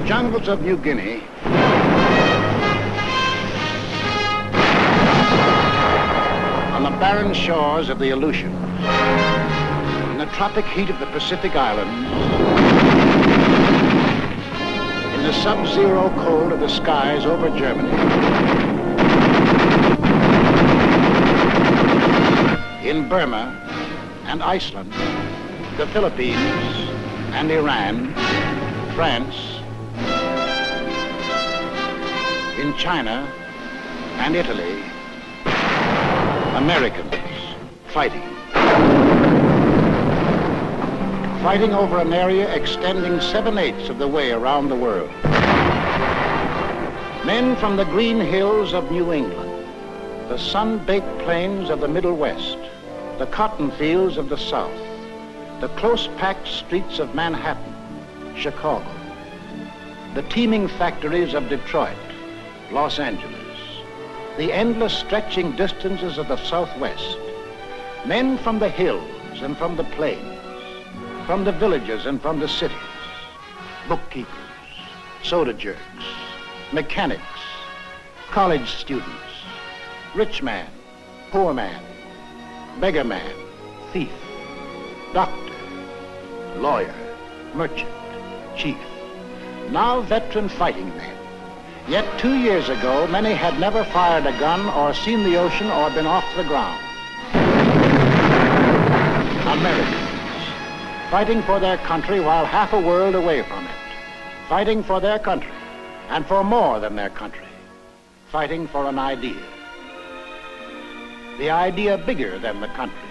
jungles of New Guinea, on the barren shores of the Aleutians, in the tropic heat of the Pacific Islands, in the sub-zero cold of the skies over Germany, in Burma and Iceland, the Philippines and Iran, France, in China and Italy, Americans fighting. Fighting over an area extending 7/8 of the way around the world. Men from the green hills of New England, the sun-baked plains of the Middle West, the cotton fields of the South, the close-packed streets of Manhattan, Chicago, the teeming factories of Detroit, Los Angeles, the endless stretching distances of the Southwest, men from the hills and from the plains, from the villages and from the cities, bookkeepers, soda jerks, mechanics, college students, rich man, poor man, beggar man, thief, doctor, lawyer, merchant, chief, now veteran fighting men. Yet 2 years ago, many had never fired a gun or seen the ocean or been off the ground. Americans, fighting for their country while half a world away from it, fighting for their country and for more than their country, fighting for an idea. The idea bigger than the country.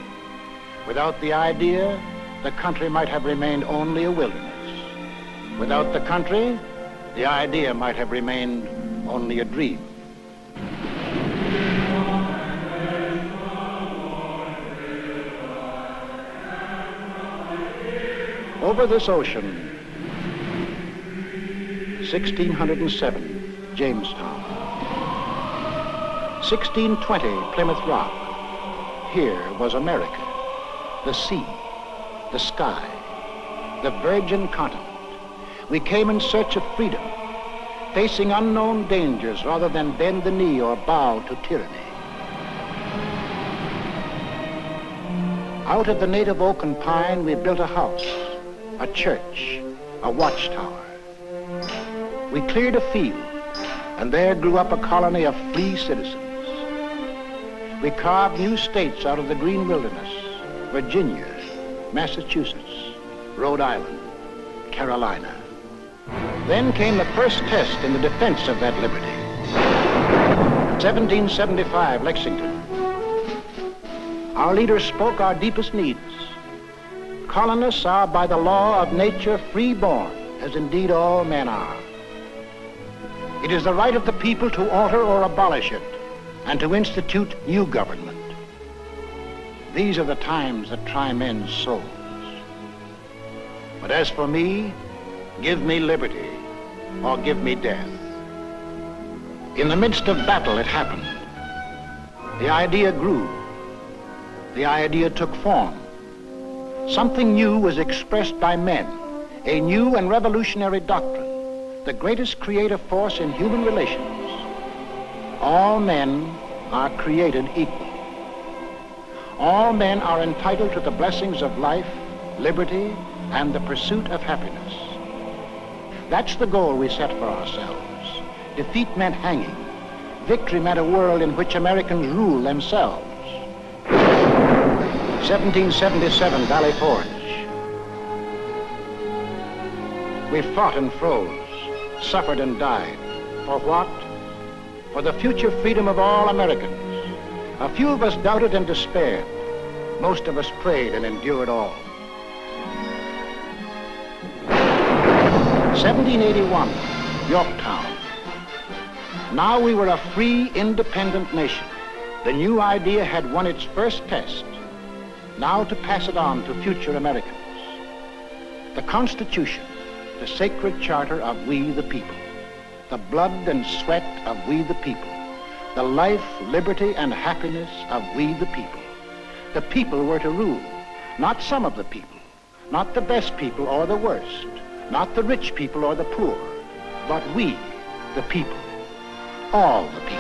Without the idea, the country might have remained only a wilderness. Without the country, the idea might have remained only a dream. Over this ocean, 1607, Jamestown. 1620, Plymouth Rock. Here was America, the sea, the sky, the virgin continent. We came in search of freedom, facing unknown dangers rather than bend the knee or bow to tyranny. Out of the native oak and pine, we built a house, a church, a watchtower. We cleared a field, and there grew up a colony of free citizens. We carved new states out of the green wilderness: Virginia, Massachusetts, Rhode Island, Carolina. Then came the first test in the defense of that liberty. 1775, Lexington. Our leaders spoke our deepest needs. Colonists are by the law of nature free-born, as indeed all men are. It is the right of the people to alter or abolish it, and to institute new government. These are the times that try men's souls. But as for me, give me liberty, or give me death. In the midst of battle, it happened. The idea grew. The idea took form. Something new was expressed by men, a new and revolutionary doctrine, the greatest creative force in human relations. All men are created equal. All men are entitled to the blessings of life, liberty, and the pursuit of happiness. That's the goal we set for ourselves. Defeat meant hanging. Victory meant a world in which Americans rule themselves. 1777, Valley Forge. We fought and froze, suffered and died. For what? For the future freedom of all Americans. A few of us doubted and despaired. Most of us prayed and endured all. 1781, Yorktown. Now we were a free, independent nation. The new idea had won its first test. Now to pass it on to future Americans. The Constitution, the sacred charter of we the people. The blood and sweat of we the people. The life, liberty, and happiness of we the people. The people were to rule, not some of the people, not the best people or the worst, not the rich people or the poor, but we, the people, all the people.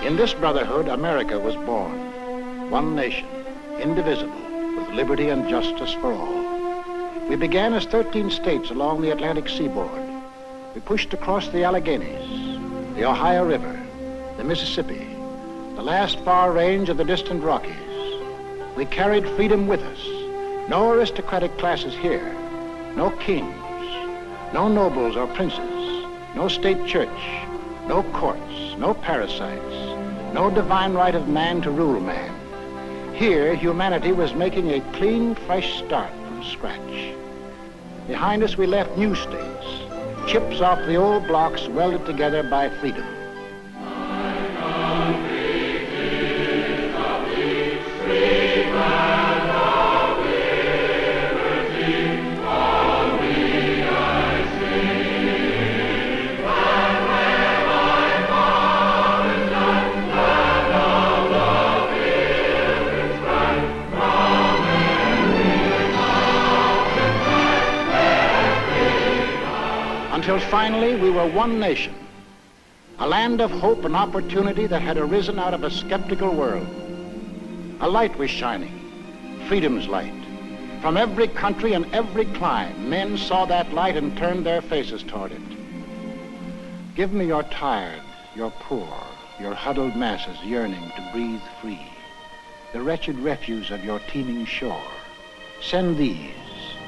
In this brotherhood, America was born. One nation, indivisible, with liberty and justice for all. We began as 13 states along the Atlantic seaboard. We pushed across the Alleghenies, the Ohio River, the Mississippi, the last far range of the distant Rockies. We carried freedom with us. No aristocratic classes here, no kings, no nobles or princes, no state church, no courts, no parasites, no divine right of man to rule man. Here, humanity was making a clean, fresh start from scratch. Behind us, we left new states, chips off the old blocks welded together by freedom. Until finally we were one nation, a land of hope and opportunity that had arisen out of a skeptical world. A light was shining, freedom's light. From every country and every clime, men saw that light and turned their faces toward it. Give me your tired, your poor, your huddled masses yearning to breathe free, the wretched refuse of your teeming shore. Send these,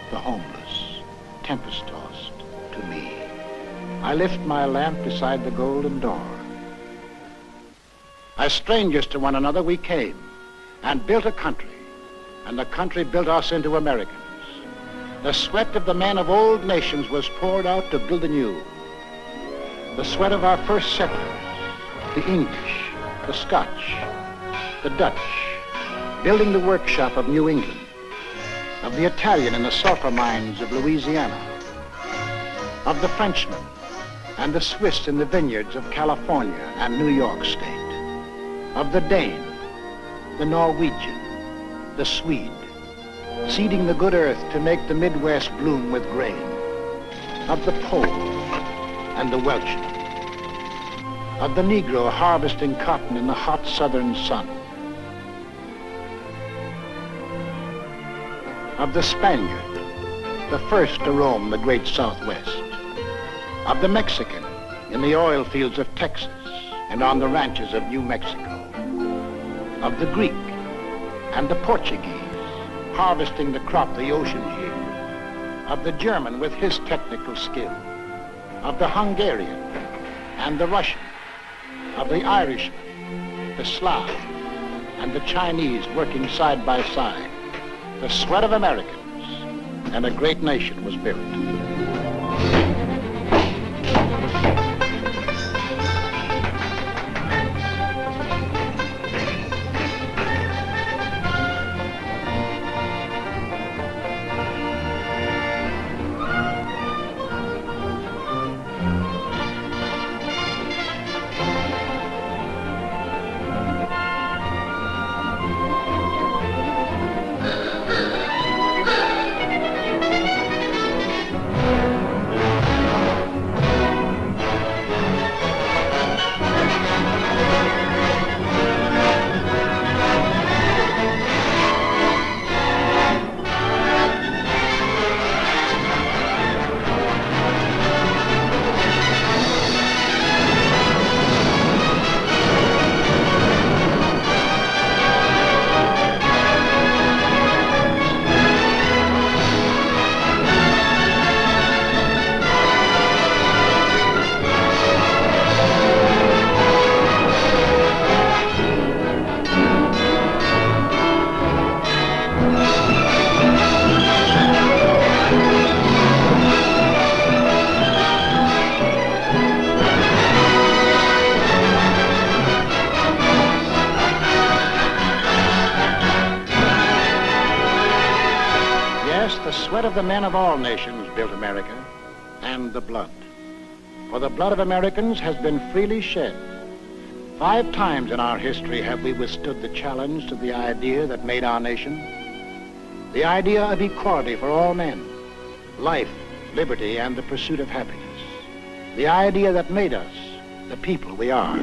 the homeless, tempest-tossed, to me. I lift my lamp beside the golden door. As strangers to one another, we came and built a country, and the country built us into Americans. The sweat of the men of old nations was poured out to build anew. The sweat of our first settlers, the English, the Scotch, the Dutch, building the workshop of New England, of the Italian in the sulfur mines of Louisiana, of the Frenchman and the Swiss in the vineyards of California and New York State, of the Dane, the Norwegian, the Swede, seeding the good earth to make the Midwest bloom with grain, of the Pole and the Welshman, of the Negro harvesting cotton in the hot southern sun, of the Spaniard, the first to roam the great Southwest, of the Mexican in the oil fields of Texas and on the ranches of New Mexico, of the Greek and the Portuguese harvesting the crop the oceans yield, of the German with his technical skill, of the Hungarian and the Russian, of the Irishman, the Slav, and the Chinese working side by side. The sweat of Americans, and a great nation was built. The sweat of the men of all nations built America, and the blood. For the blood of Americans has been freely shed. 5 times in our history have we withstood the challenge to the idea that made our nation. The idea of equality for all men, life, liberty, and the pursuit of happiness. The idea that made us the people we are.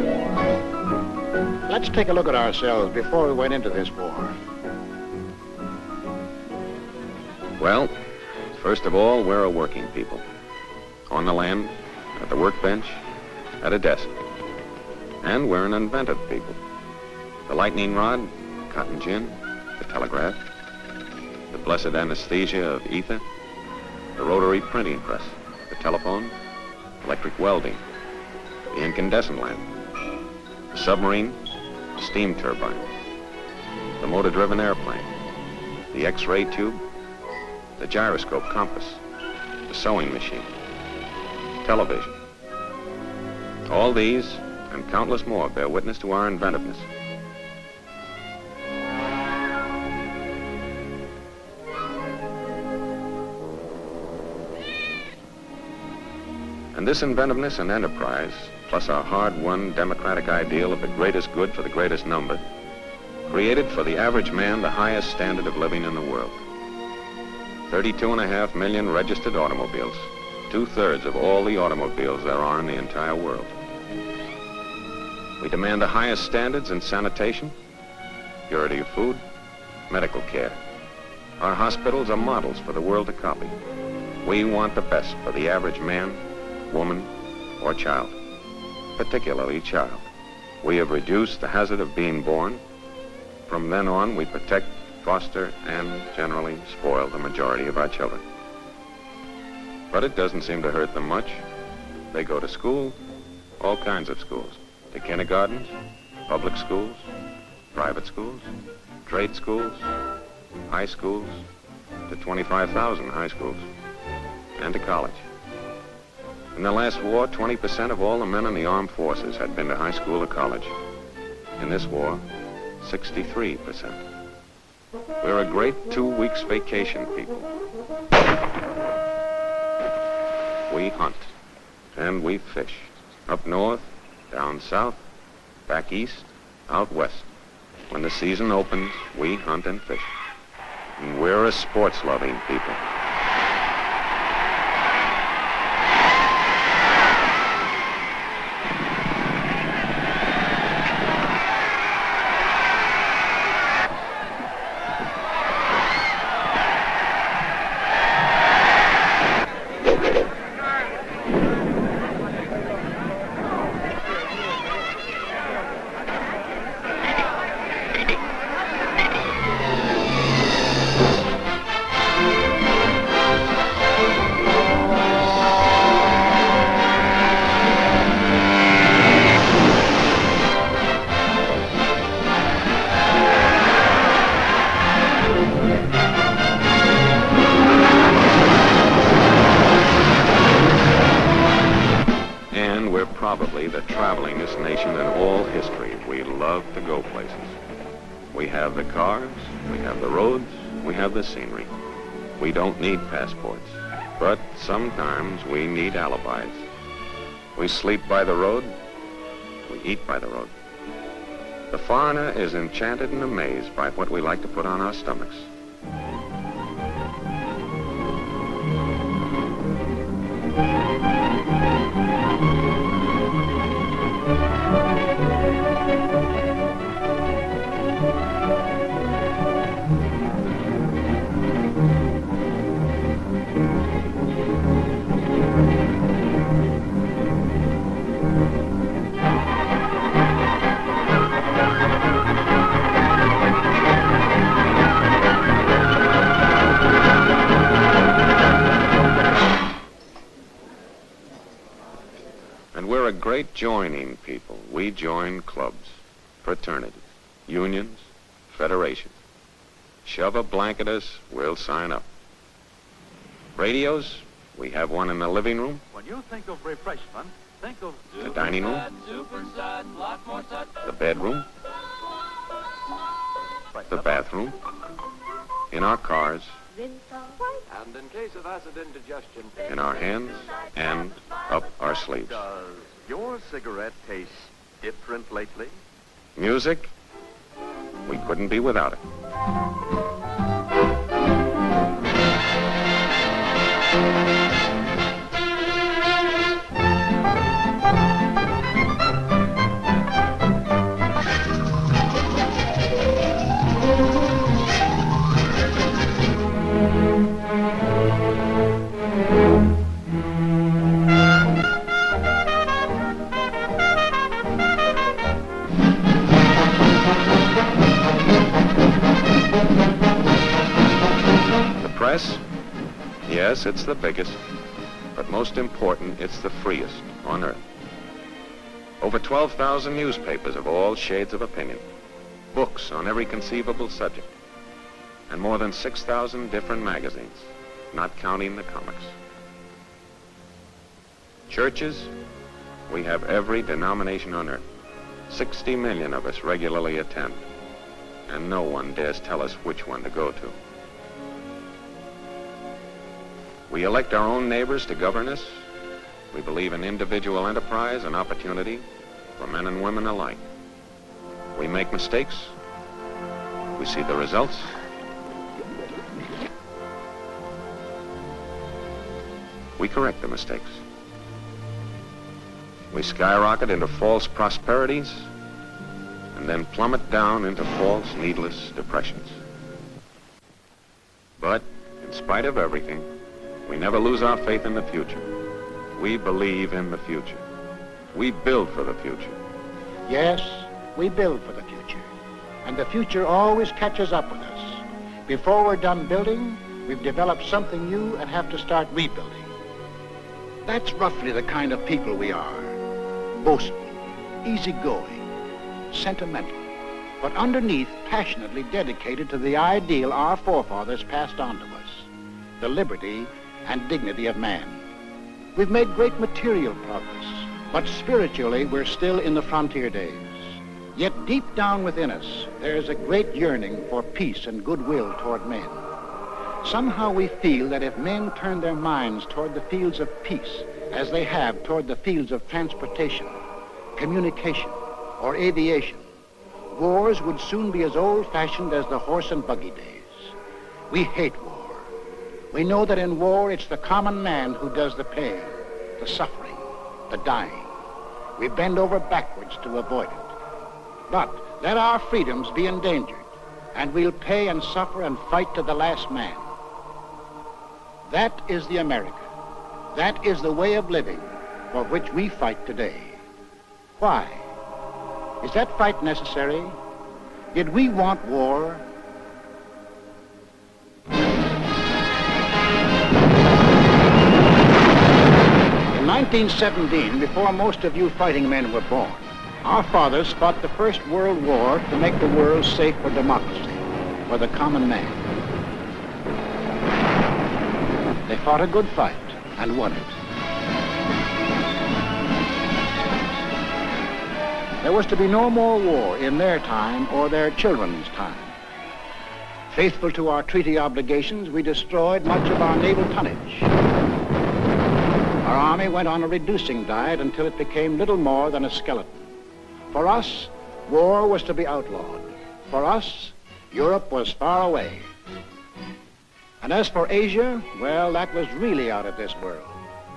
Let's take a look at ourselves before we went into this war. Well, first of all, we're a working people. On the land, at the workbench, at a desk. And we're an inventive people. The lightning rod, cotton gin, the telegraph, the blessed anesthesia of ether, the rotary printing press, the telephone, electric welding, the incandescent lamp, the submarine, steam turbine, the motor-driven airplane, the X-ray tube, the gyroscope compass, the sewing machine, television. All these and countless more bear witness to our inventiveness. And this inventiveness and enterprise, plus our hard-won democratic ideal of the greatest good for the greatest number, created for the average man the highest standard of living in the world. 32.5 million registered automobiles, 2/3 of all the automobiles there are in the entire world. We demand the highest standards in sanitation, purity of food, medical care. Our hospitals are models for the world to copy. We want the best for the average man, woman, or child, particularly child. We have reduced the hazard of being born. From then on, we protect, foster, and generally spoil the majority of our children. But it doesn't seem to hurt them much. They go to school, all kinds of schools, to kindergartens, public schools, private schools, trade schools, high schools, to 25,000 high schools, and to college. In the last war, 20% of all the men in the armed forces had been to high school or college. In this war, 63%. We're a great 2 weeks vacation people. We hunt, and we fish. Up north, down south, back east, out west. When the season opens, we hunt and fish. And we're a sports-loving people. Probably the travelingest nation in all history. We love to go places. We have the cars, we have the roads, we have the scenery. We don't need passports, but sometimes we need alibis. We sleep by the road, we eat by the road. The foreigner is enchanted and amazed by what we like to put on our stomachs. We're a great joining people. We join clubs, fraternities, unions, federations. Shove a blanket at us, we'll sign up. Radios, we have one in the living room. When you think of refreshment, think of the dining room, the bedroom, the bathroom, in our cars, and in case of acid indigestion, in our hands, and up our sleeves. Does your cigarette taste different lately? Music, we couldn't be without it. Press? Yes, it's the biggest, but most important, it's the freest on earth. Over 12,000 newspapers of all shades of opinion, books on every conceivable subject, and more than 6,000 different magazines, not counting the comics. Churches? We have every denomination on earth. 60 million of us regularly attend, and no one dares tell us which one to go to. We elect our own neighbors to govern us. We believe in individual enterprise and opportunity for men and women alike. We make mistakes. We see the results. We correct the mistakes. We skyrocket into false prosperities and then plummet down into false, needless depressions. But in spite of everything, we never lose our faith in the future. We believe in the future. We build for the future. Yes, we build for the future. And the future always catches up with us. Before we're done building, we've developed something new and have to start rebuilding. That's roughly the kind of people we are. Boastful, easygoing, sentimental, but underneath passionately dedicated to the ideal our forefathers passed on to us, the liberty and dignity of man. We've made great material progress, but spiritually we're still in the frontier days. Yet deep down within us, there is a great yearning for peace and goodwill toward men. Somehow we feel that if men turn their minds toward the fields of peace as they have toward the fields of transportation, communication, or aviation, wars would soon be as old-fashioned as the horse and buggy days. We hate war. We know that in war, it's the common man who does the pain, the suffering, the dying. We bend over backwards to avoid it. But let our freedoms be endangered, and we'll pay and suffer and fight to the last man. That is the America. That is the way of living for which we fight today. Why? Is that fight necessary? Did we want war? In 1917, before most of you fighting men were born, our fathers fought the First World War to make the world safe for democracy, for the common man. They fought a good fight and won it. There was to be no more war in their time or their children's time. Faithful to our treaty obligations, we destroyed much of our naval tonnage. Our army went on a reducing diet until it became little more than a skeleton. For us, war was to be outlawed. For us, Europe was far away. And as for Asia, well, that was really out of this world,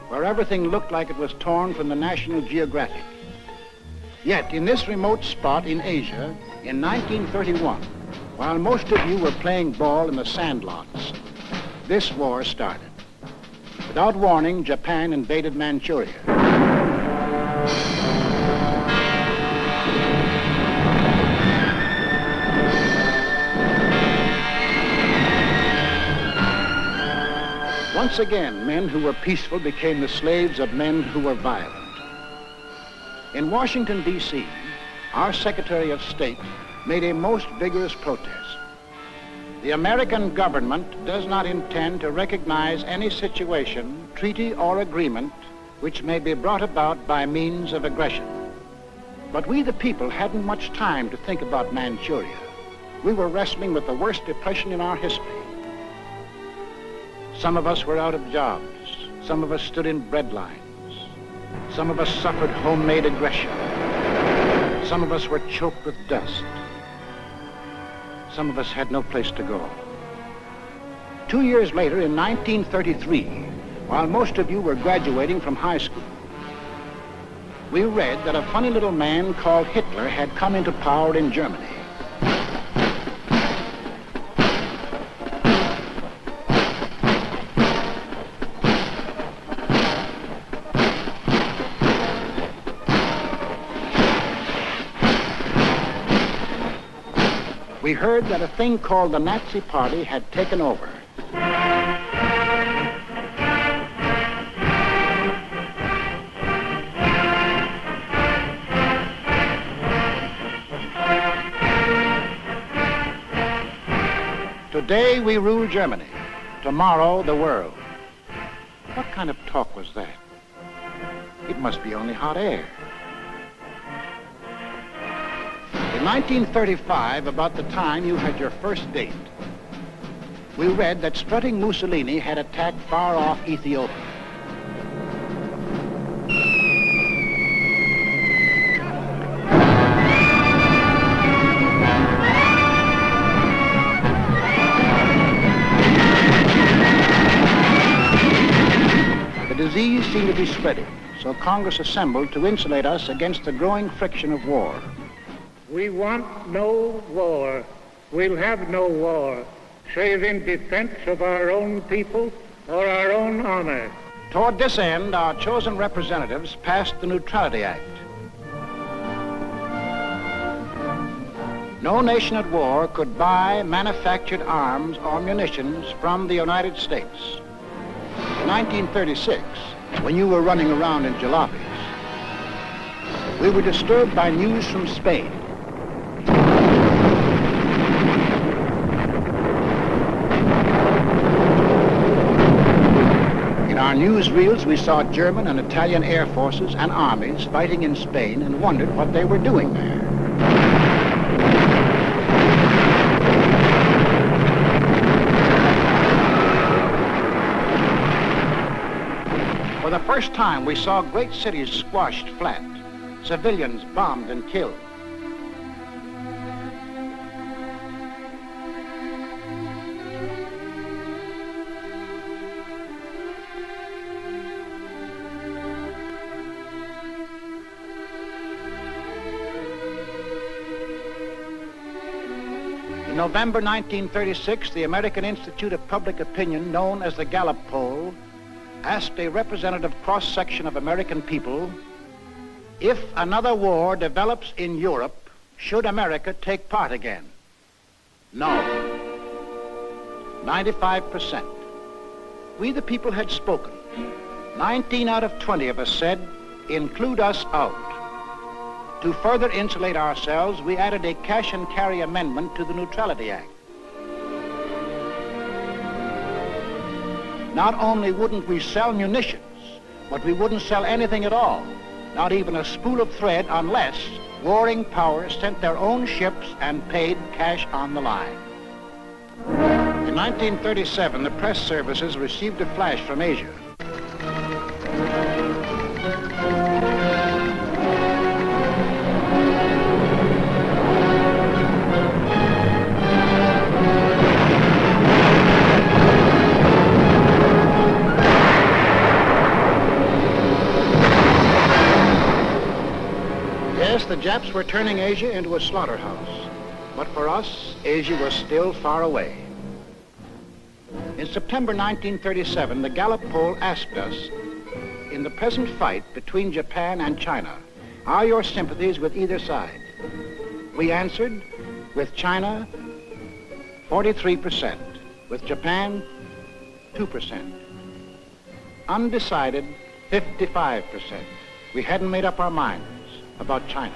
where everything looked like it was torn from the National Geographic. Yet, in this remote spot in Asia, in 1931, while most of you were playing ball in the sandlots, this war started. Without warning, Japan invaded Manchuria. Once again, men who were peaceful became the slaves of men who were violent. In Washington, D.C., our Secretary of State made a most vigorous protest. The American government does not intend to recognize any situation, treaty, or agreement which may be brought about by means of aggression. But we, the people, hadn't much time to think about Manchuria. We were wrestling with the worst depression in our history. Some of us were out of jobs. Some of us stood in bread lines. Some of us suffered homemade aggression. Some of us were choked with dust. Some of us had no place to go. 2 years later, in 1933, while most of you were graduating from high school, we read that a funny little man called Hitler had come into power in Germany. We heard that a thing called the Nazi Party had taken over. Today we rule Germany, tomorrow the world. What kind of talk was that? It must be only hot air. In 1935, about the time you had your first date, we read that strutting Mussolini had attacked far-off Ethiopia. The disease seemed to be spreading, so Congress assembled to insulate us against the growing friction of war. We want no war. We'll have no war, save in defense of our own people or our own honor. Toward this end, our chosen representatives passed the Neutrality Act. No nation at war could buy manufactured arms or munitions from the United States. In 1936, when you were running around in jalopies, we were disturbed by news from Spain. In our newsreels, we saw German and Italian air forces and armies fighting in Spain and wondered what they were doing there. For the first time, we saw great cities squashed flat, civilians bombed and killed. In November 1936, the American Institute of Public Opinion, known as the Gallup Poll, asked a representative cross-section of American people, if another war develops in Europe, should America take part again? No. 95%. We the people had spoken. 19 out of 20 of us said, include us out. To further insulate ourselves, we added a cash and carry amendment to the Neutrality Act. Not only wouldn't we sell munitions, but we wouldn't sell anything at all, not even a spool of thread, unless warring powers sent their own ships and paid cash on the line. In 1937, the press services received a flash from Asia. Yes, the Japs were turning Asia into a slaughterhouse. But for us, Asia was still far away. In September 1937, the Gallup poll asked us, in the present fight between Japan and China, are your sympathies with either side? We answered, with China, 43%. With Japan, 2%. Undecided, 55%. We hadn't made up our minds about China.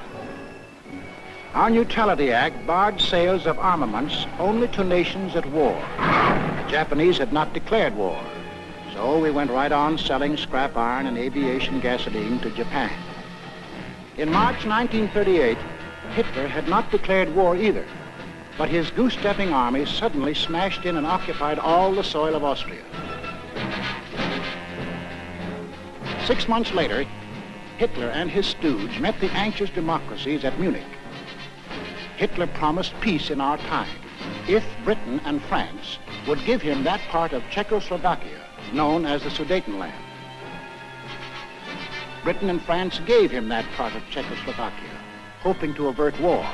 Our Neutrality Act barred sales of armaments only to nations at war. The Japanese had not declared war, so we went right on selling scrap iron and aviation gasoline to Japan. In March 1938, Hitler had not declared war either, but his goose-stepping army suddenly smashed in and occupied all the soil of Austria. 6 months later, Hitler and his stooge met the anxious democracies at Munich. Hitler promised peace in our time if Britain and France would give him that part of Czechoslovakia known as the Sudetenland. Britain and France gave him that part of Czechoslovakia, hoping to avert war.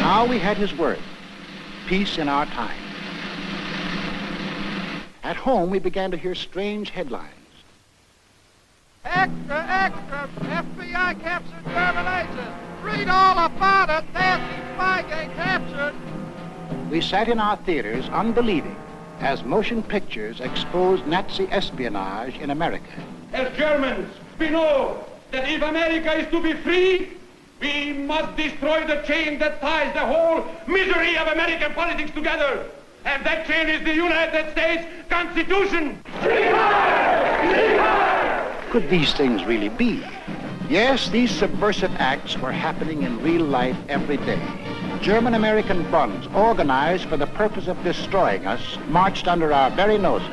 Now we had his word, peace in our time. At home, we began to hear strange headlines. Extra, extra! FBI captured German agent! Read all about it! Nasty Spygate captured! We sat in our theaters unbelieving as motion pictures exposed Nazi espionage in America. As Germans, we know that if America is to be free, we must destroy the chain that ties the whole misery of American politics together. And that chain is the United States Constitution. Could these things really be? Yes, these subversive acts were happening in real life every day. German-American bonds organized for the purpose of destroying us marched under our very noses.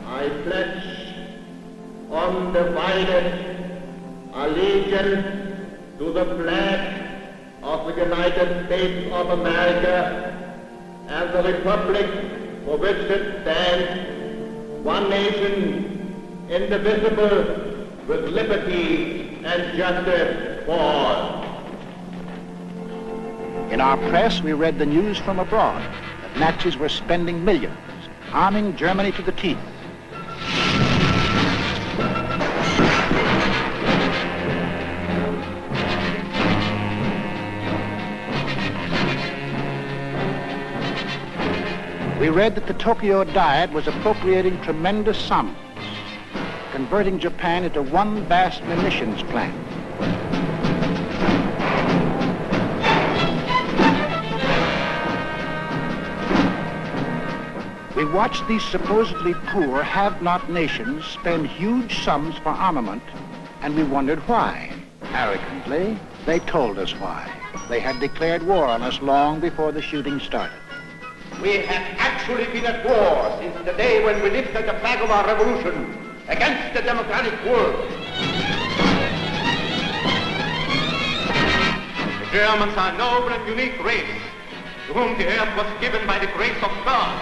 I pledge undivided allegiance to the flag of the United States of America and the republic for which it stands, one nation, indivisible, with liberty and justice for all. In our press, we read the news from abroad that Nazis were spending millions, arming Germany to the teeth. We read that the Tokyo Diet was appropriating tremendous sums, converting Japan into one vast munitions plant. We watched these supposedly poor, have-not nations spend huge sums for armament, and we wondered why. Arrogantly, they told us why. They had declared war on us long before the shooting started. We have actually been at war since the day when we lifted the flag of our revolution against the democratic world. The Germans are a noble and unique race, to whom the earth was given by the grace of God.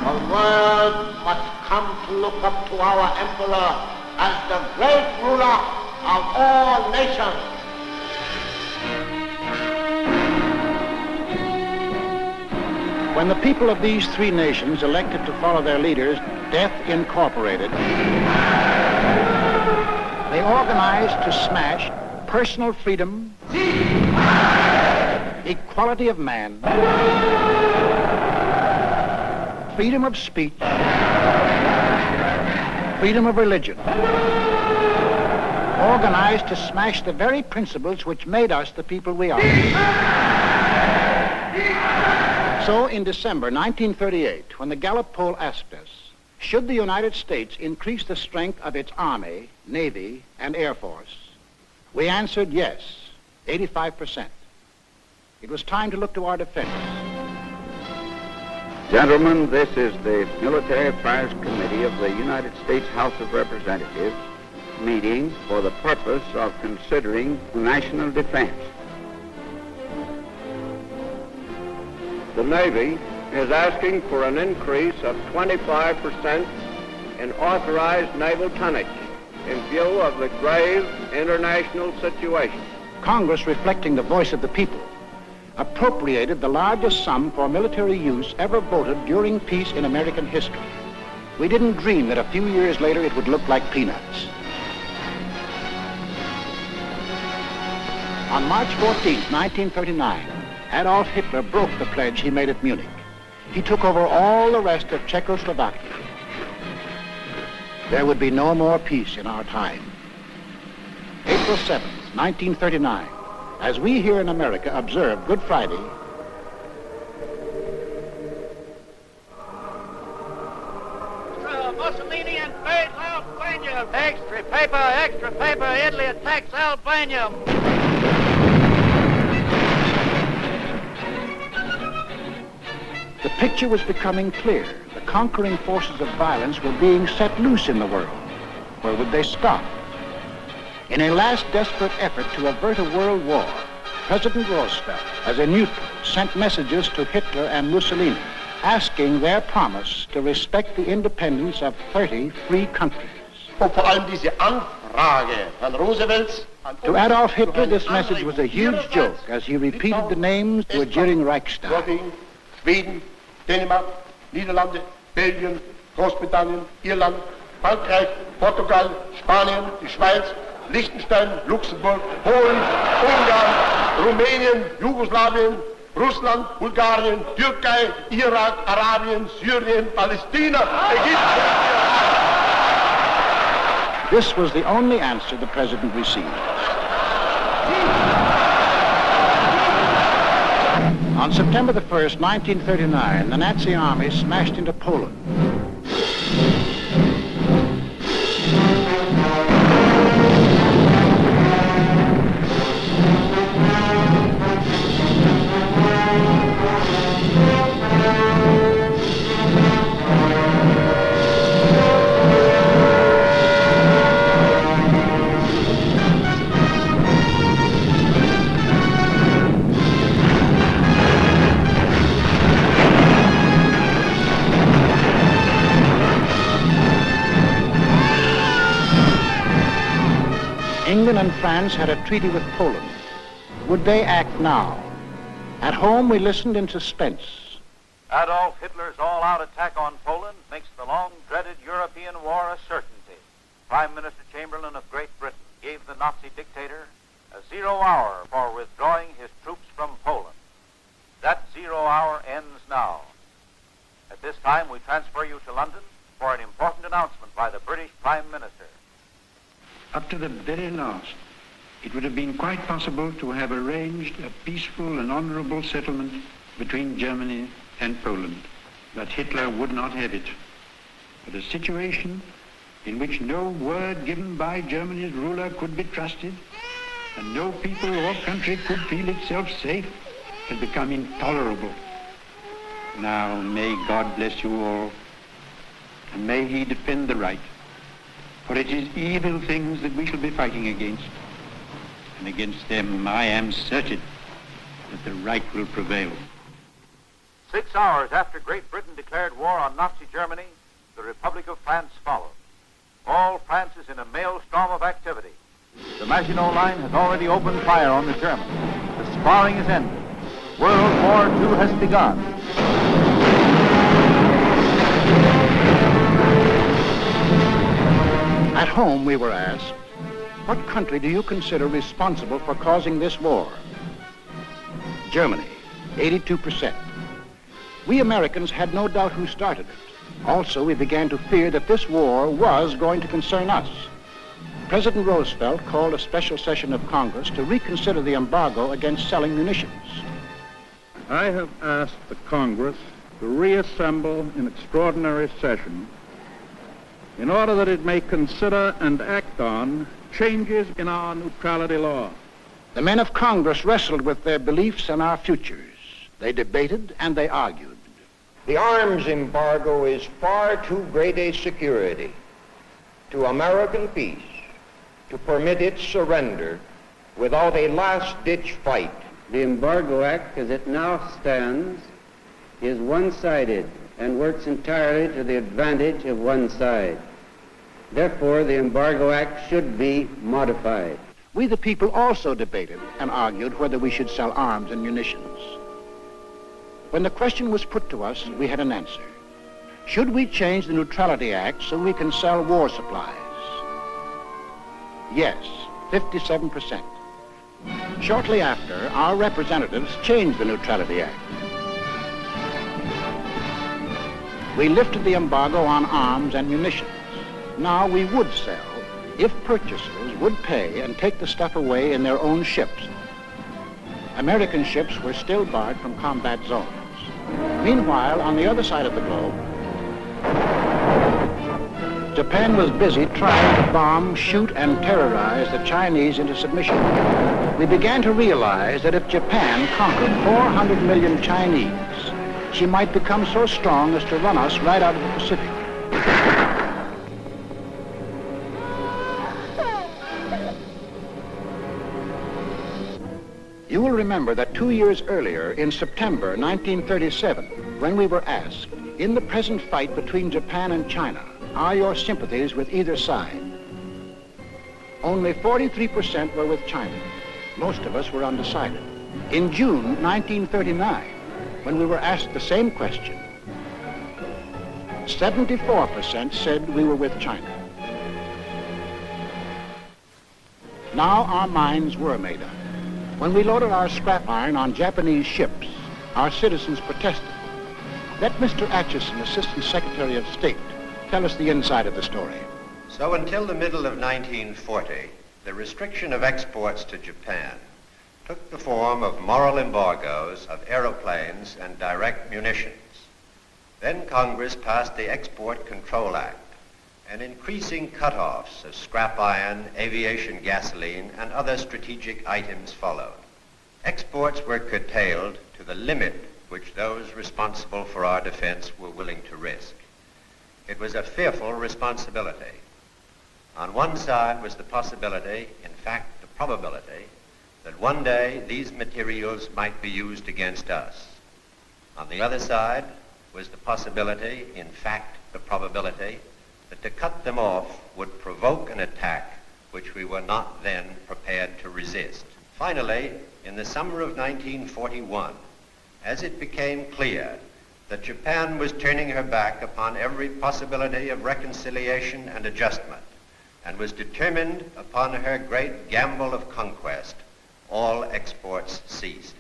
The world must come to look up to our emperor as the great ruler of all nations. When the people of these three nations elected to follow their leaders, Death Incorporated, they organized to smash personal freedom, equality of man, freedom of speech, freedom of religion, organized to smash the very principles which made us the people we are. So in December 1938, when the Gallup poll asked us, should the United States increase the strength of its Army, Navy, and Air Force, we answered yes, 85%. It was time to look to our defense. Gentlemen, this is the Military Affairs Committee of the United States House of Representatives meeting for the purpose of considering national defense. The Navy is asking for an increase of 25% in authorized naval tonnage in view of the grave international situation. Congress, reflecting the voice of the people, appropriated the largest sum for military use ever voted during peace in American history. We didn't dream that a few years later it would look like peanuts. On March 14, 1939, Adolf Hitler broke the pledge he made at Munich. He took over all the rest of Czechoslovakia. There would be no more peace in our time. April 7th, 1939, as we here in America observe Good Friday, Mussolini invades Albania. Extra paper, Italy attacks Albania. The picture was becoming clear. The conquering forces of violence were being set loose in the world. Where would they stop? In a last desperate effort to avert a world war, President Roosevelt, as a neutral, sent messages to Hitler and Mussolini, asking their promise to respect the independence of 30 free countries. Vor allem diese Anfrage von Roosevelts. To Adolf Hitler, this message was a huge joke as he repeated the names to a jeering Reichstag. Schweden, Dänemark, Niederlande, Belgien, Großbritannien, Irland, Frankreich, Portugal, Spanien, die Schweiz, Liechtenstein, Luxemburg, Polen, Ungarn, Rumänien, Jugoslawien, Russland, Bulgarien, Türkei, Irak, Arabien, Syrien, Palästina, Ägypten. This was the only answer the president received. On September the 1st, 1939, the Nazi army smashed into Poland. England and France had a treaty with Poland. Would they act now? At home, we listened in suspense. Adolf Hitler's all-out attack on Poland makes the long-dreaded European war a certainty. Prime Minister Chamberlain of Great Britain gave the Nazi dictator a 0 hour for withdrawing his troops from Poland. That 0 hour ends now. At this time, we transfer you to London for an important announcement by the British Prime Minister. Up to the very last, it would have been quite possible to have arranged a peaceful and honorable settlement between Germany and Poland. But Hitler would not have it. But a situation in which no word given by Germany's ruler could be trusted, and no people or country could feel itself safe, had become intolerable. Now, may God bless you all, and may he defend the right. For it is evil things that we shall be fighting against. And against them I am certain that the right will prevail. 6 hours after Great Britain declared war on Nazi Germany, the Republic of France followed. All France is in a maelstrom of activity. The Maginot Line has already opened fire on the Germans. The sparring is ended. World War II has begun. At home, we were asked, what country do you consider responsible for causing this war? Germany, 82%. We Americans had no doubt who started it. Also, we began to fear that this war was going to concern us. President Roosevelt called a special session of Congress to reconsider the embargo against selling munitions. I have asked the Congress to reassemble in extraordinary session in order that it may consider and act on changes in our neutrality law. The men of Congress wrestled with their beliefs and our futures. They debated and they argued. The arms embargo is far too great a security to American peace to permit its surrender without a last-ditch fight. The Embargo Act, as it now stands, is one-sided and works entirely to the advantage of one side. Therefore, the Embargo Act should be modified. We, the people, also debated and argued whether we should sell arms and munitions. When the question was put to us, we had an answer. Should we change the Neutrality Act so we can sell war supplies? Yes, 57%. Shortly after, our representatives changed the Neutrality Act. We lifted the embargo on arms and munitions. Now we would sell if purchasers would pay and take the stuff away in their own ships. American ships were still barred from combat zones. Meanwhile, on the other side of the globe, Japan was busy trying to bomb, shoot, and terrorize the Chinese into submission. We began to realize that if Japan conquered 400 million Chinese, she might become so strong as to run us right out of the Pacific. You will remember that 2 years earlier, in September 1937, when we were asked, in the present fight between Japan and China, are your sympathies with either side? Only 43% were with China. Most of us were undecided. In June 1939, when we were asked the same question, 74% said we were with China. Now our minds were made up. When we loaded our scrap iron on Japanese ships, our citizens protested. Let Mr. Atchison, Assistant Secretary of State, tell us the inside of the story. So until the middle of 1940, the restriction of exports to Japan took the form of moral embargoes of aeroplanes and direct munitions. Then Congress passed the Export Control Act, and increasing cutoffs of scrap iron, aviation gasoline, and other strategic items followed. Exports were curtailed to the limit which those responsible for our defense were willing to risk. It was a fearful responsibility. On one side was the possibility, in fact the probability, that one day these materials might be used against us. On the other side was the possibility, in fact the probability, that to cut them off would provoke an attack which we were not then prepared to resist. Finally, in the summer of 1941, as it became clear that Japan was turning her back upon every possibility of reconciliation and adjustment, and was determined upon her great gamble of conquest, all exports ceased.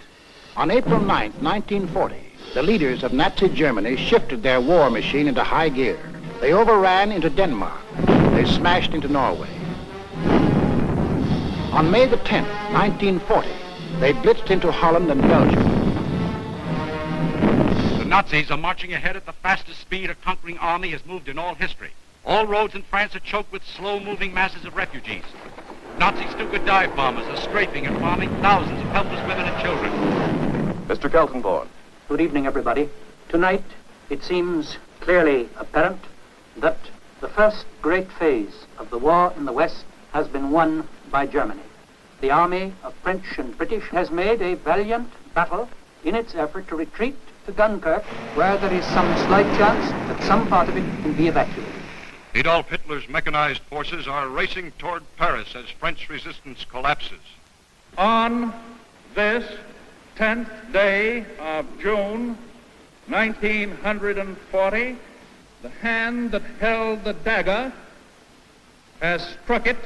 On April 9th, 1940, the leaders of Nazi Germany shifted their war machine into high gear. They overran into Denmark. They smashed into Norway. On May the 10th, 1940, they blitzed into Holland and Belgium. The Nazis are marching ahead at the fastest speed a conquering army has moved in all history. All roads in France are choked with slow-moving masses of refugees. Nazi Stuka dive bombers are strafing and bombing thousands of helpless women and children. Mr. Keltenborn. Good evening, everybody. Tonight, it seems clearly apparent that the first great phase of the war in the West has been won by Germany. The army of French and British has made a valiant battle in its effort to retreat to Dunkirk, where there is some slight chance that some part of it can be evacuated. Adolf Hitler's mechanized forces are racing toward Paris as French resistance collapses. On this 10th day of June, 1940, the hand that held the dagger has struck it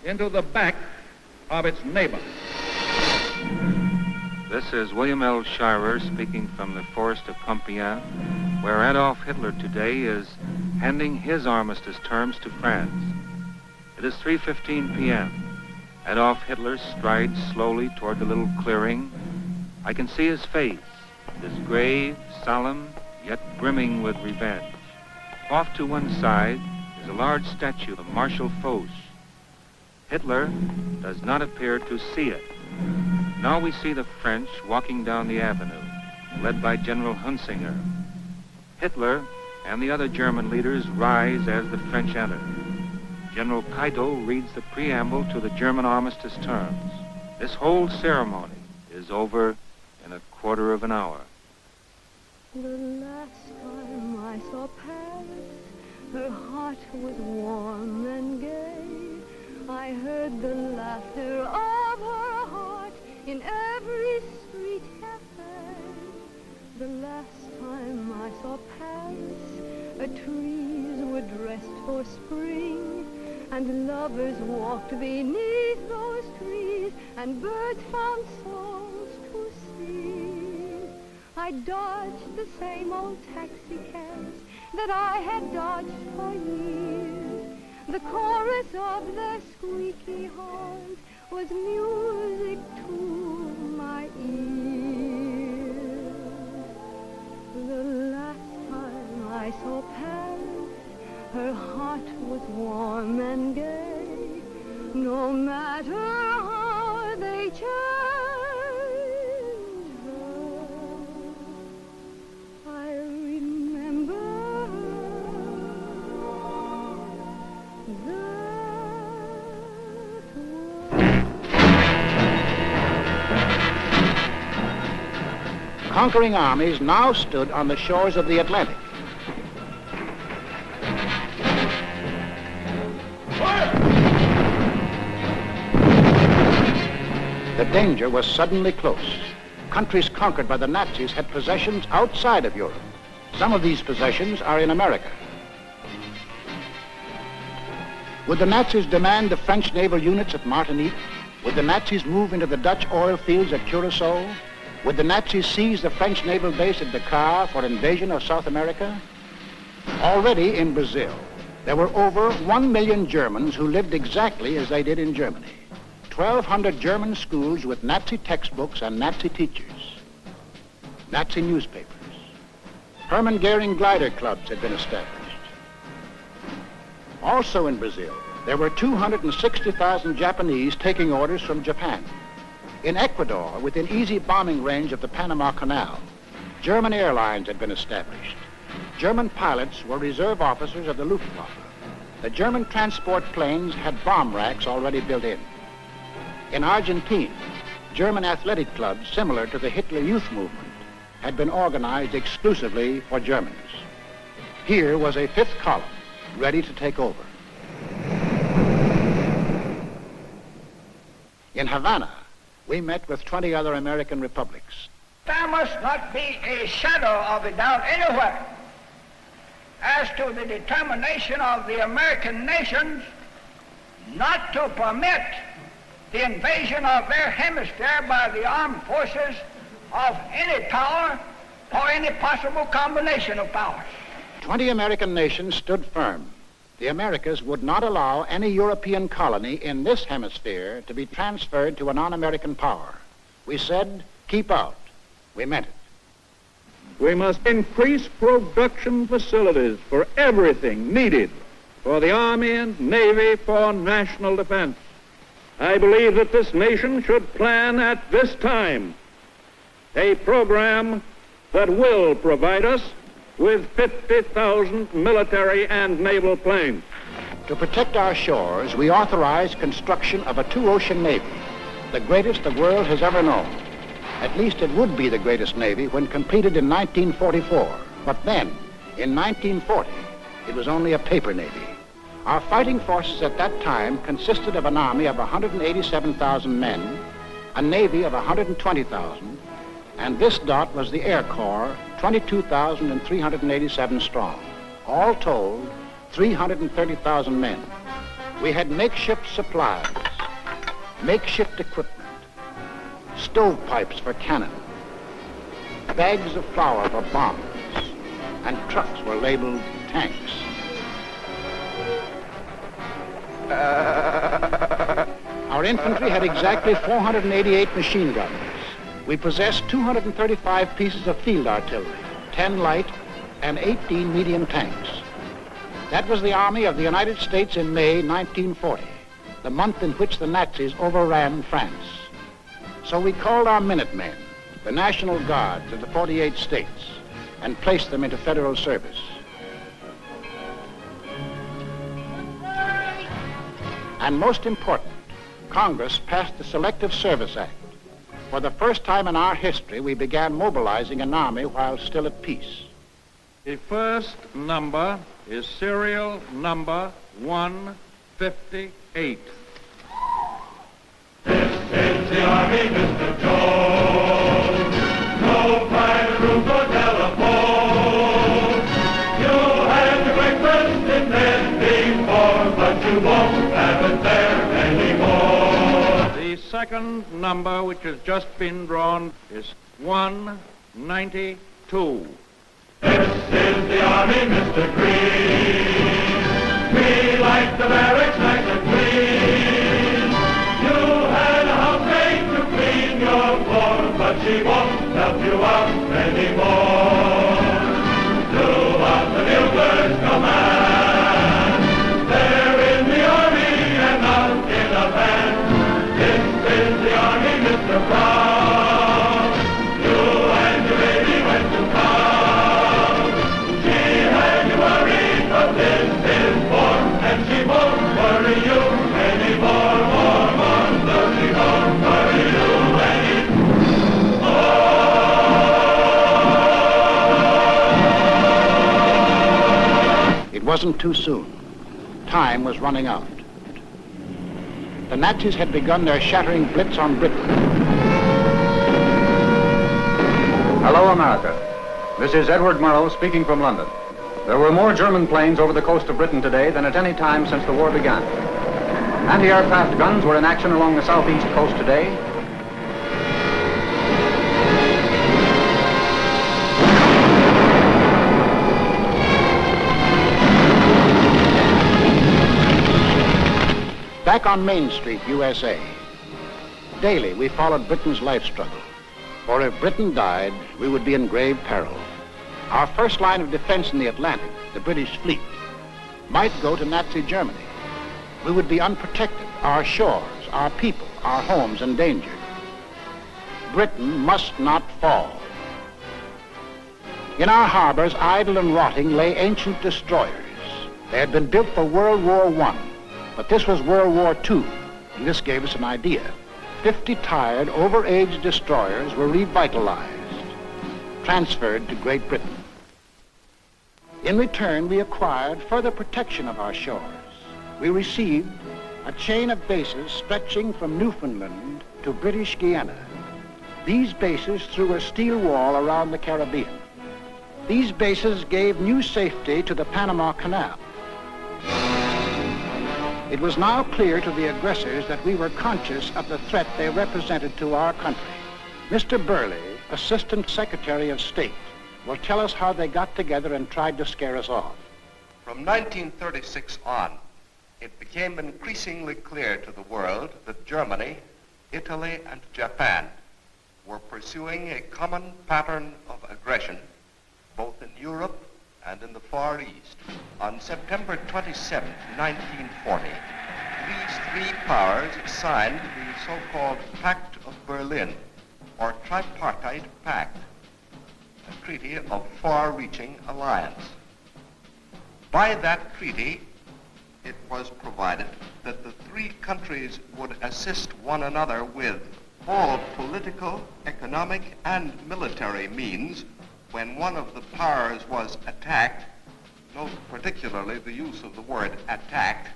into the back of its neighbor. This is William L. Shirer speaking from the forest of Compiègne, where Adolf Hitler today is handing his armistice terms to France. It is 3:15 p.m. Adolf Hitler strides slowly toward the little clearing. I can see his face. It is grave, solemn, yet brimming with revenge. Off to one side is a large statue of Marshal Foch. Hitler does not appear to see it. Now we see the French walking down the avenue, led by General Hunsinger. Hitler and the other German leaders rise as the French enter. General Keitel reads the preamble to the German armistice terms. This whole ceremony is over in a quarter of an hour. The last time I saw Paris, her heart was warm and gay. I heard the laughter of her heart in every street cafe. The last time I saw Paris, the trees were dressed for spring, and lovers walked beneath those trees, and birds found songs to sing. I dodged the same old taxi cabs that I had dodged for years. The chorus of their squeaky horns was music to my ears. The last time I saw Paris, her heart was warm and gay. No matter how they changed her, I remember Conquering armies now stood on the shores of the Atlantic. The danger was suddenly close. Countries conquered by the Nazis had possessions outside of Europe. Some of these possessions are in America. Would the Nazis demand the French naval units at Martinique? Would the Nazis move into the Dutch oil fields at Curacao? Would the Nazis seize the French naval base at Dakar for invasion of South America? Already in Brazil, there were over 1 million Germans who lived exactly as they did in Germany. 1,200 German schools with Nazi textbooks and Nazi teachers. Nazi newspapers. Hermann Goering glider clubs had been established. Also in Brazil, there were 260,000 Japanese taking orders from Japan. In Ecuador, within easy bombing range of the Panama Canal, German airlines had been established. German pilots were reserve officers of the Luftwaffe. The German transport planes had bomb racks already built in. In Argentina, German athletic clubs similar to the Hitler Youth Movement had been organized exclusively for Germans. Here was a fifth column ready to take over. In Havana, we met with 20 other American republics. There must not be a shadow of a doubt anywhere as to the determination of the American nations not to permit the invasion of their hemisphere by the armed forces of any power or any possible combination of powers. 20 American nations stood firm. The Americas would not allow any European colony in this hemisphere to be transferred to a non-American power. We said, keep out. We meant it. We must increase production facilities for everything needed for the Army and Navy for national defense. I believe that this nation should plan at this time a program that will provide us with 50,000 military and naval planes. To protect our shores, we authorized construction of a two-ocean navy, the greatest the world has ever known. At least it would be the greatest navy when completed in 1944. But then, in 1940, it was only a paper navy. Our fighting forces at that time consisted of an army of 187,000 men, a navy of 120,000, and this dot was the Air Corps, 22,387 strong. All told, 330,000 men. We had makeshift supplies, makeshift equipment, stovepipes for cannon, bags of flour for bombs, and trucks were labeled tanks. Our infantry had exactly 488 machine guns. We possessed 235 pieces of field artillery, 10 light and 18 medium tanks. That was the Army of the United States in May 1940, the month in which the Nazis overran France. So we called our Minutemen, the National Guards of the 48 states, and placed them into federal service. And most important, Congress passed the Selective Service Act. For the first time in our history, we began mobilizing an army while still at peace. The first number is serial number 158. This is the Army, Mr. Jones. No private room or telephone. You had your breakfast in bed before, but you won't have it there anymore. The second number, which has just been drawn, is 192. This is the Army, Mr. Green. We like the barracks nice and clean. You had a housemaid to clean your floor, but she won't help you out anymore. Do what the buglers command. wasn't too soon. Time was running out. The Nazis had begun their shattering blitz on Britain. Hello, America. This is Edward Murrow speaking from London. There were more German planes over the coast of Britain today than at any time since the war began. Anti-aircraft guns were in action along the southeast coast today. Back on Main Street, USA, daily we followed Britain's life struggle. For if Britain died, we would be in grave peril. Our first line of defense in the Atlantic, the British fleet, might go to Nazi Germany. We would be unprotected, our shores, our people, our homes endangered. Britain must not fall. In our harbors, idle and rotting, lay ancient destroyers. They had been built for World War I, but this was World War II, and this gave us an idea. 50 tired, over-aged destroyers were revitalized, transferred to Great Britain. In return, we acquired further protection of our shores. We received a chain of bases stretching from Newfoundland to British Guiana. These bases threw a steel wall around the Caribbean. These bases gave new safety to the Panama Canal. It was now clear to the aggressors that we were conscious of the threat they represented to our country. Mr. Burley, Assistant Secretary of State, will tell us how they got together and tried to scare us off. From 1936 on, it became increasingly clear to the world that Germany, Italy, and Japan were pursuing a common pattern of aggression, both in Europe and in the Far East. On September 27, 1940, these three powers signed the so-called Pact of Berlin, or Tripartite Pact, a treaty of far-reaching alliance. By that treaty, it was provided that the three countries would assist one another with all political, economic, and military means when one of the powers was attacked, note particularly the use of the word attacked,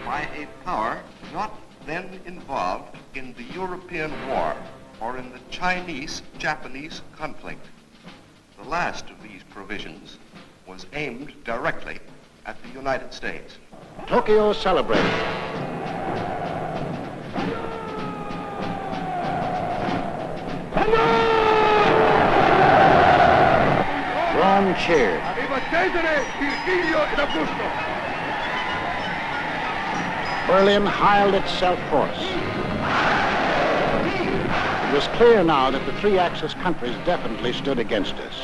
by a power not then involved in the European War or in the Chinese-Japanese conflict. The last of these provisions was aimed directly at the United States. Tokyo celebrated. Rome cheered. Berlin hired itself hoarse. It was clear now that the three Axis countries definitely stood against us.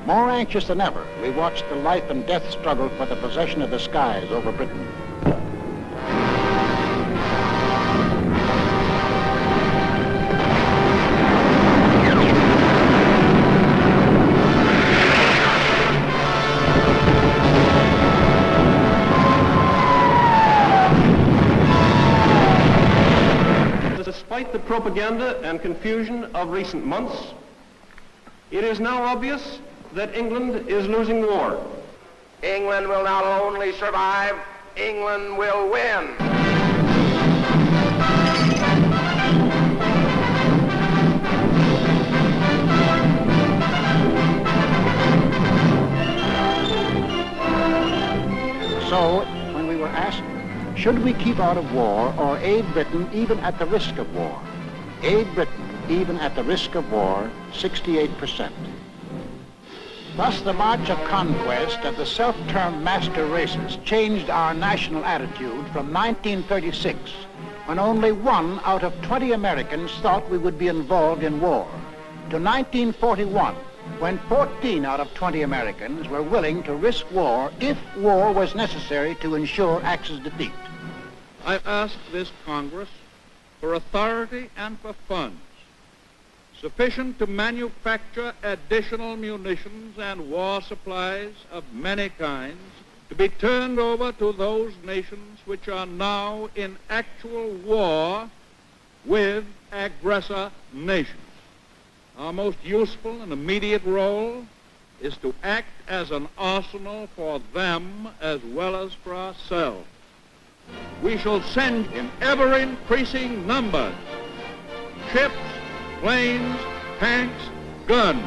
More anxious than ever, we watched the life and death struggle for the possession of the skies over Britain. Despite the propaganda and confusion of recent months, it is now obvious that England is losing war. England will not only survive, England will win. So, when we were asked, should we keep out of war or aid Britain even at the risk of war? Aid Britain even at the risk of war, 68%. Thus, the march of conquest of the self-termed master races changed our national attitude from 1936, when only 1 out of 20 Americans thought we would be involved in war, to 1941, when 14 out of 20 Americans were willing to risk war if war was necessary to ensure Axis defeat. I ask this Congress for authority and for funds sufficient to manufacture additional munitions and war supplies of many kinds to be turned over to those nations which are now in actual war with aggressor nations. Our most useful and immediate role is to act as an arsenal for them as well as for ourselves. We shall send in ever-increasing numbers ships, planes, tanks, guns.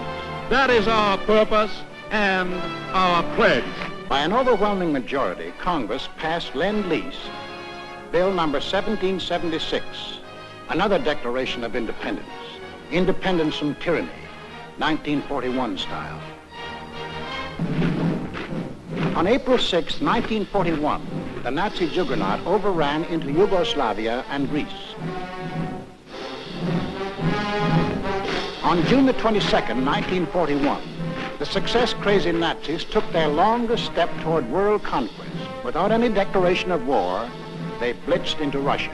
That is our purpose and our pledge. By an overwhelming majority, Congress passed Lend-Lease, Bill number 1776, another declaration of independence. Independence from tyranny, 1941 style. On April 6, 1941, the Nazi juggernaut overran into Yugoslavia and Greece. On June the 22nd, 1941, the success-crazy Nazis took their longest step toward world conquest. Without any declaration of war, they blitzed into Russia.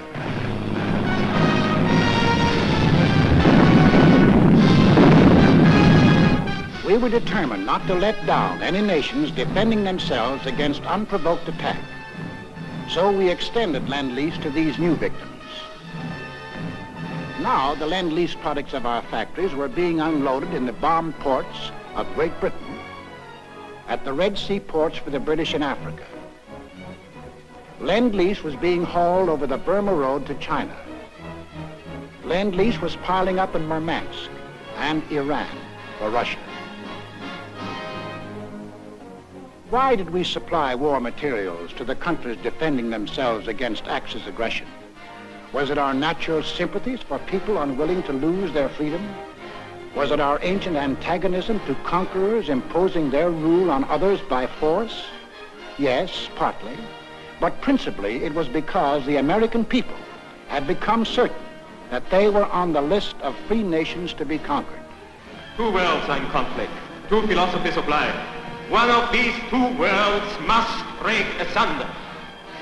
We were determined not to let down any nations defending themselves against unprovoked attack. So we extended Lend-Lease to these new victims. Now, the Lend-Lease products of our factories were being unloaded in the bombed ports of Great Britain, at the Red Sea ports for the British in Africa. Lend-Lease was being hauled over the Burma Road to China. Lend-Lease was piling up in Murmansk and Iran for Russia. Why did we supply war materials to the countries defending themselves against Axis aggression? Was it our natural sympathies for people unwilling to lose their freedom? Was it our ancient antagonism to conquerors imposing their rule on others by force? Yes, partly. But principally it was because the American people had become certain that they were on the list of free nations to be conquered. Two worlds are in conflict, two philosophies of life. One of these two worlds must break asunder.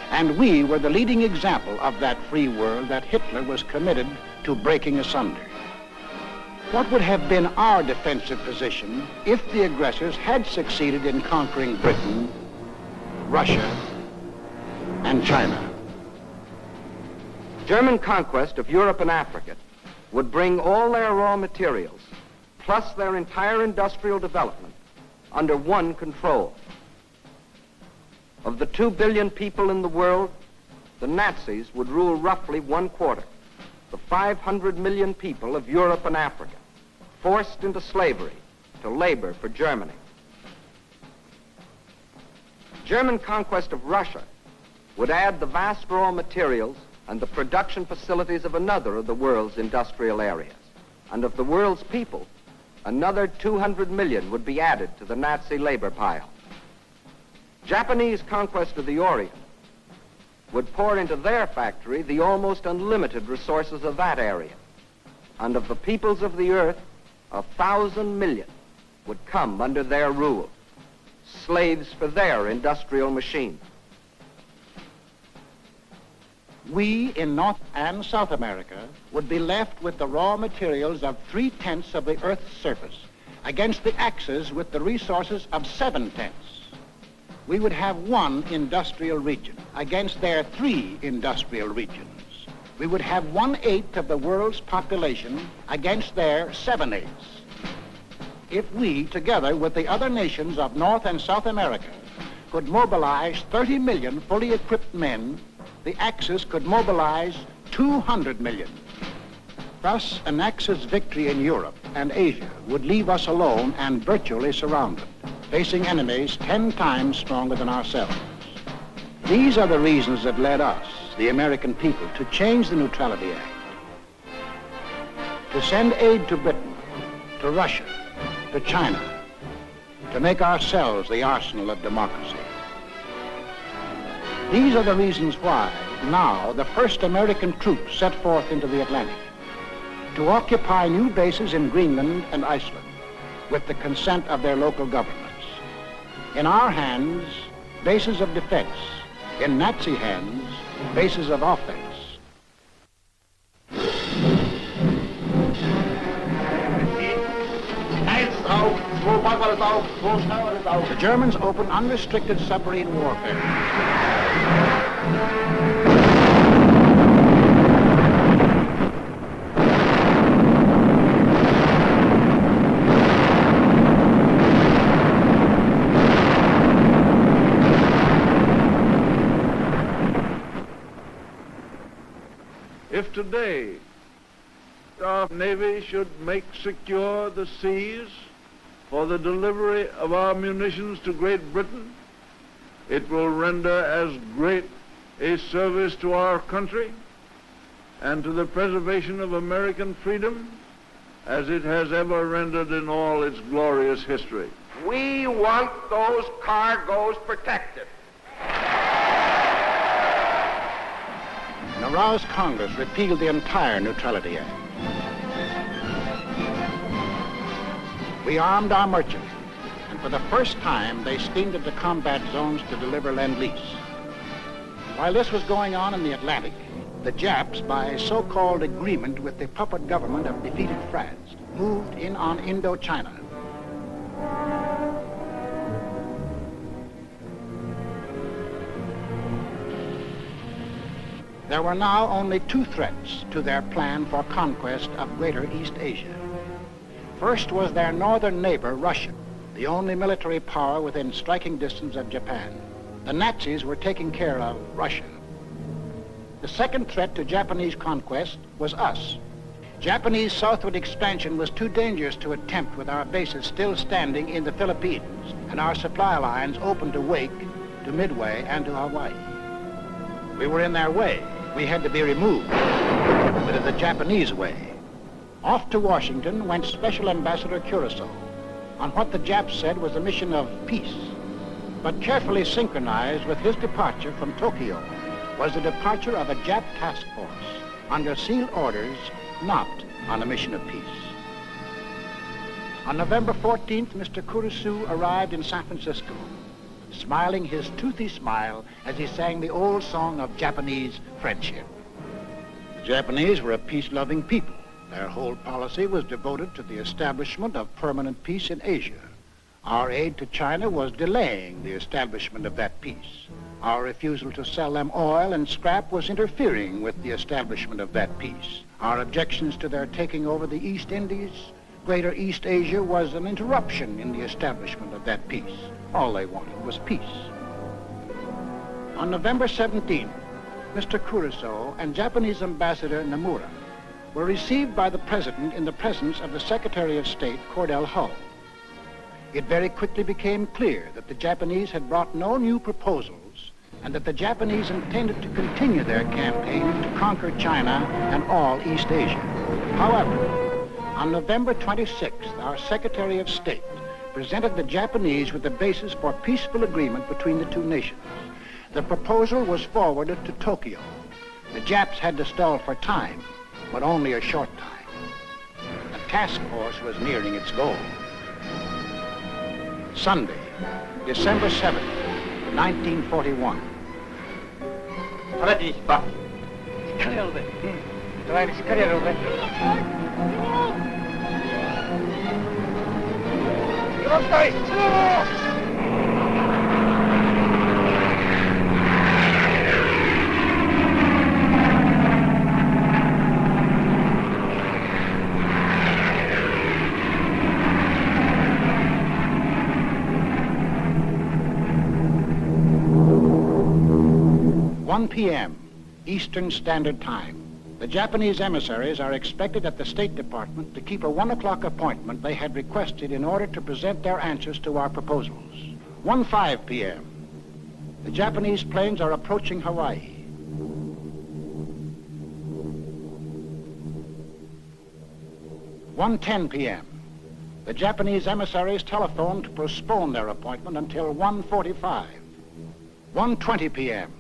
And we were the leading example of that free world that Hitler was committed to breaking asunder. What would have been our defensive position if the aggressors had succeeded in conquering Britain, Russia, and China? German conquest of Europe and Africa would bring all their raw materials, plus their entire industrial development, under one control. Of the 2 billion people in the world, the Nazis would rule roughly 1/4, the 500 million people of Europe and Africa, forced into slavery to labor for Germany. German conquest of Russia would add the vast raw materials and the production facilities of another of the world's industrial areas. And of the world's people, another 200 million would be added to the Nazi labor pile. Japanese conquest of the Orient would pour into their factory the almost unlimited resources of that area. And of the peoples of the earth, 1,000 million would come under their rule, slaves for their industrial machines. We in North and South America would be left with the raw materials of 3/10 of the Earth's surface against the Axis with the resources of 7/10. We would have one industrial region against their 3 industrial regions. We would have 1/8 of the world's population against their 7/8. If we, together with the other nations of North and South America, could mobilize 30 million fully equipped men, the Axis could mobilize 200 million. Thus, an Axis victory in Europe and Asia would leave us alone and virtually surrounded, facing enemies 10 times stronger than ourselves. These are the reasons that led us, the American people, to change the Neutrality Act, to send aid to Britain, to Russia, to China, to make ourselves the arsenal of democracy. These are the reasons why now the first American troops set forth into the Atlantic to occupy new bases in Greenland and Iceland with the consent of their local governments. In our hands, bases of defense. In Nazi hands, bases of offense. The Germans opened unrestricted submarine warfare. If today our Navy should make secure the seas for the delivery of our munitions to Great Britain, it will render as great a service to our country and to the preservation of American freedom as it has ever rendered in all its glorious history. We want those cargoes protected. An aroused Congress repealed the entire Neutrality Act. We armed our merchants, and for the first time, they steamed into combat zones to deliver Lend-Lease. While this was going on in the Atlantic, the Japs, by a so-called agreement with the puppet government of defeated France, moved in on Indochina. There were now only two threats to their plan for conquest of Greater East Asia. First was their northern neighbor, Russia, the only military power within striking distance of Japan. The Nazis were taking care of Russia. The second threat to Japanese conquest was us. Japanese southward expansion was too dangerous to attempt with our bases still standing in the Philippines and our supply lines open to Wake, to Midway, and to Hawaii. We were in their way. We had to be removed, but in the Japanese way. Off to Washington went Special Ambassador Curaçao on what the Japs said was a mission of peace, but carefully synchronized with his departure from Tokyo was the departure of a Jap task force under sealed orders, not on a mission of peace. On November 14th, Mr. Curaçao arrived in San Francisco, smiling his toothy smile as he sang the old song of Japanese friendship. The Japanese were a peace-loving people. Their whole policy was devoted to the establishment of permanent peace in Asia. Our aid to China was delaying the establishment of that peace. Our refusal to sell them oil and scrap was interfering with the establishment of that peace. Our objections to their taking over the East Indies, Greater East Asia, was an interruption in the establishment of that peace. All they wanted was peace. On November 17th, Mr. Curaçao and Japanese Ambassador Nomura were received by the President in the presence of the Secretary of State, Cordell Hull. It very quickly became clear that the Japanese had brought no new proposals and that the Japanese intended to continue their campaign to conquer China and all East Asia. However, on November 26th, our Secretary of State presented the Japanese with the basis for peaceful agreement between the two nations. The proposal was forwarded to Tokyo. The Japs had to stall for time, but only a short time. The task force was nearing its goal. Sunday, December 7th, 1941. (1 p.m. Eastern Standard Time. The Japanese emissaries are expected at the State Department to keep a 1 o'clock appointment they had requested in order to present their answers to our proposals. 1:05 p.m. The Japanese planes are approaching Hawaii. 1:10 p.m. The Japanese emissaries telephoned to postpone their appointment until 1:45. 1:20 p.m.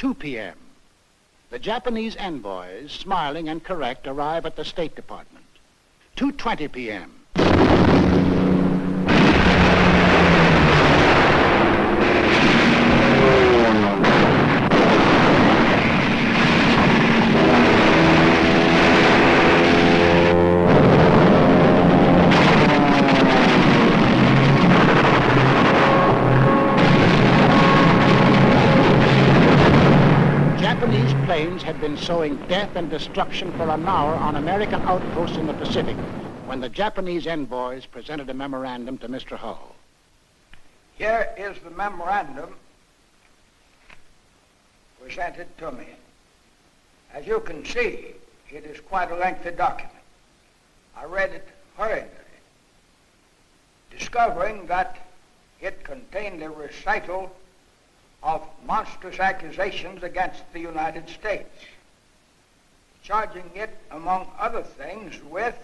2 p.m. The Japanese envoys, smiling and correct, arrive at the State Department. 2:20 p.m. Japanese planes had been sowing death and destruction for an hour on American outposts in the Pacific when the Japanese envoys presented a memorandum to Mr. Hull. Here is the memorandum presented to me. As you can see, it is quite a lengthy document. I read it hurriedly, discovering that it contained a recital of monstrous accusations against the United States, charging it, among other things, with,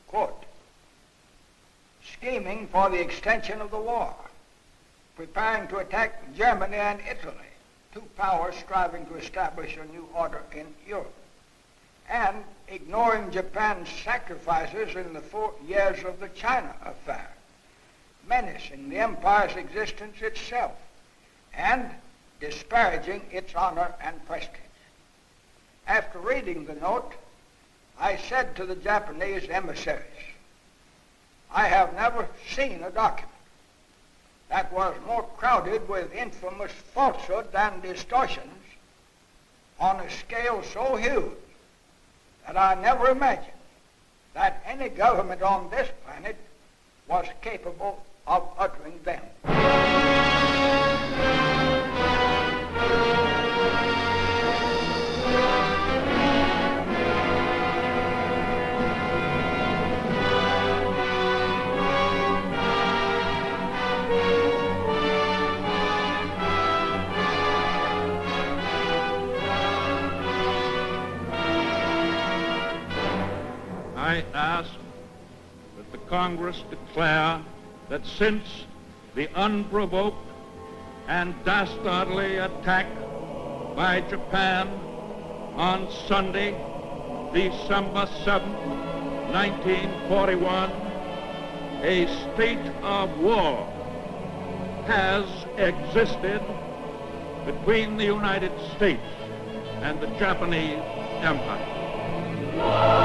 quote, scheming for the extension of the war, preparing to attack Germany and Italy, two powers striving to establish a new order in Europe, and ignoring Japan's sacrifices in the 4 years of the China affair, menacing the empire's existence itself, and disparaging its honor and prestige. After reading the note, I said to the Japanese emissaries, I have never seen a document that was more crowded with infamous falsehood and distortions on a scale so huge that I never imagined that any government on this planet was capable of uttering them. I ask that the Congress declare that since the unprovoked and dastardly attack by Japan on Sunday, December 7, 1941, a state of war has existed between the United States and the Japanese Empire.